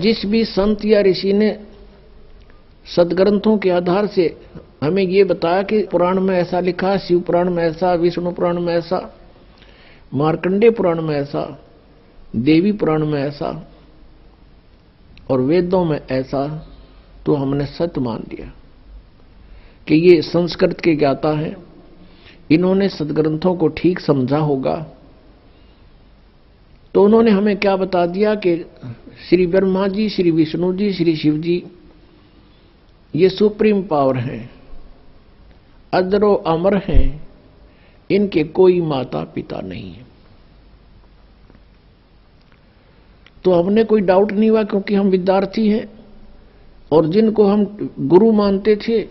जिस भी संत या ऋषि ने सदग्रंथों के आधार से हमें ये बताया कि पुराण में ऐसा लिखा, शिव पुराण में ऐसा, विष्णु पुराण में ऐसा, मार्कंडेय पुराण में ऐसा, देवी पुराण में ऐसा और वेदों में ऐसा, तो हमने सत्य मान लिया कि ये संस्कृत के ज्ञाता हैं, इन्होंने सदग्रंथों को ठीक समझा होगा। तो उन्होंने हमें क्या बता दिया कि श्री ब्रह्मा जी, श्री विष्णु जी, श्री शिव जी ये सुप्रीम पावर हैं, अजरो अमर हैं, इनके कोई माता पिता नहीं है। तो हमने कोई डाउट नहीं हुआ, क्योंकि हम विद्यार्थी हैं और जिनको हम गुरु मानते थे,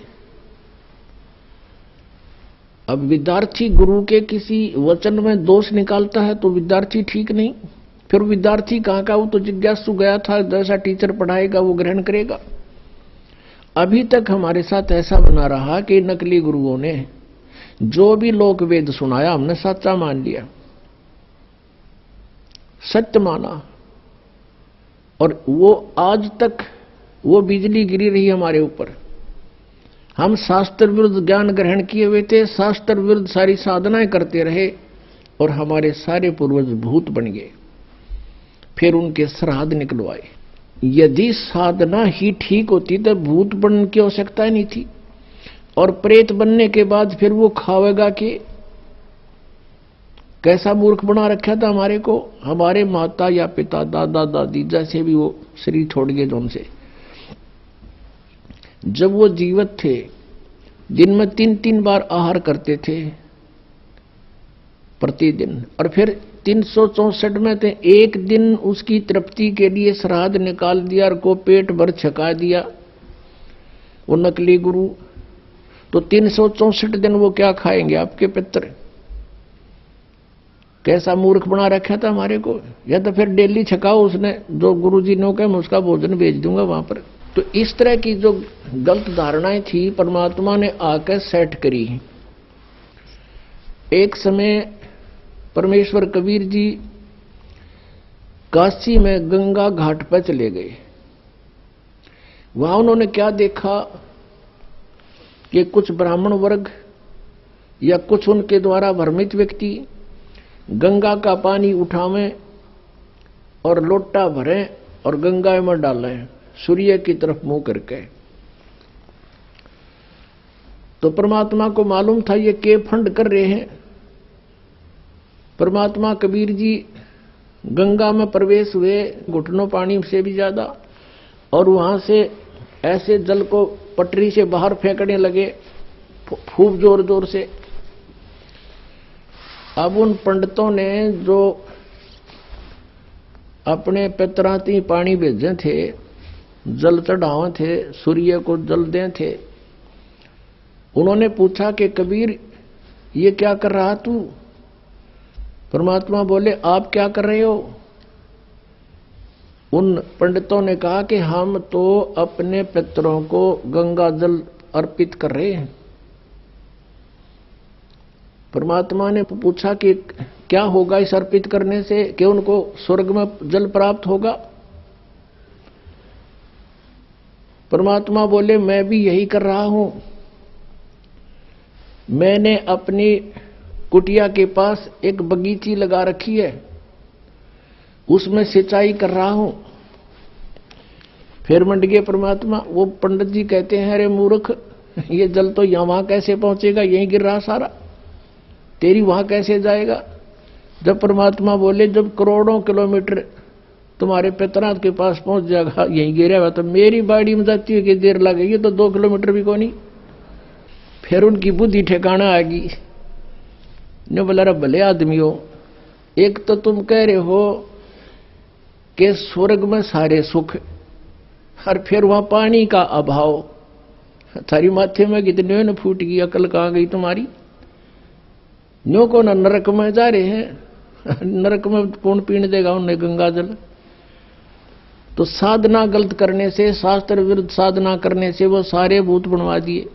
अब विद्यार्थी गुरु के किसी वचन में दोष निकालता है तो विद्यार्थी ठीक नहीं, फिर विद्यार्थी कहाँ का, वो तो जिज्ञासु गया था, जैसा टीचर पढ़ाएगा वो ग्रहण करेगा। अभी तक हमारे साथ ऐसा बना रहा कि नकली गुरुओं ने जो भी लोक वेद सुनाया हमने सच्चा मान लिया, सत्य माना, और वो आज तक वो बिजली गिरी रही हमारे ऊपर। हम शास्त्र विरुद्ध ज्ञान ग्रहण किए हुए थे, शास्त्र विरुद्ध सारी साधनाएं करते रहे और हमारे सारे पूर्वज भूत बन गए, फिर उनके श्राद्ध निकलवाए। यदि साधना ही ठीक होती तो भूत बनने की आवश्यकता ही नहीं थी, और प्रेत बनने के बाद फिर वो खावेगा कि कैसा मूर्ख बना रखा था हमारे को। हमारे माता या पिता, दादा दादी जैसे भी वो शरीर छोड़ गए जो उनसे, जब वो जीवित थे दिन में 3-3 बार आहार करते थे प्रतिदिन, और फिर 364 में थे, एक दिन उसकी तृप्ति के लिए श्राद्ध निकाल दिया और को पेट भर छका दिया वो नकली गुरु। तो 364 दिन वो क्या खाएंगे आपके पितर? कैसा मूर्ख बना रखा था हमारे को। या तो फिर डेली छकाओ, उसने जो गुरुजी ने कहा मैं उसका भोजन भेज दूंगा वहां पर। तो इस तरह की जो गलत धारणाएं थी परमात्मा ने आकर सेट करी। एक समय परमेश्वर कबीर जी काशी में गंगा घाट पर चले गए। वहां उन्होंने क्या देखा कि कुछ ब्राह्मण वर्ग या कुछ उनके द्वारा भ्रमित व्यक्ति गंगा का पानी उठावें और लोटा भरें और गंगा में डालें सूर्य की तरफ मुंह करके। तो परमात्मा को मालूम था ये के फंड कर रहे हैं। परमात्मा कबीर जी गंगा में प्रवेश हुए घुटनों पानी से भी ज्यादा, और वहां से ऐसे जल को पटरी से बाहर फेंकने लगे खूब जोर जोर से। अब उन पंडितों ने जो अपने पितराती पानी भेजे थे, जल चढ़ावे थे, सूर्य को जल दे थे, उन्होंने पूछा कि कबीर ये क्या कर रहा तू? परमात्मा बोले आप क्या कर रहे हो? उन पंडितों ने कहा कि हम तो अपने पितरों को गंगा जल अर्पित कर रहे हैं। परमात्मा ने पूछा कि क्या होगा इस अर्पित करने से, कि उनको स्वर्ग में जल प्राप्त होगा? परमात्मा बोले मैं भी यही कर रहा हूं। मैंने अपनी कुटिया के पास एक बगीची लगा रखी है, उसमें सिंचाई कर रहा हूं। फिर मंड गए परमात्मा। वो पंडित जी कहते हैं अरे मूर्ख, ये जल तो यहां वहां कैसे पहुंचेगा, यहीं गिर रहा सारा, तेरी वहां कैसे जाएगा? जब परमात्मा बोले जब करोड़ों किलोमीटर तुम्हारे पितरात के पास पहुंच जाएगा, यहीं गिरेगा, तो मेरी बाड़ी में जाती है कि देर लगेगी, तो 2 किलोमीटर भी कोई नहीं। फिर उनकी बुद्धि ठिकाना आ गई ने बोला रे भले आदमी हो, एक तो तुम कह रहे हो कि स्वर्ग में सारे सुख, और फिर वहां पानी का अभाव। थारी माथे में कितने न फूट गई, अकल कहां गई तुम्हारी? न्यो को न नरक में जा रहे हैं, नरक में कौन पीने देगा उन्हें गंगा जल? तो साधना गलत करने से, शास्त्र विरुद्ध साधना करने से वो सारे भूत बनवा दिए।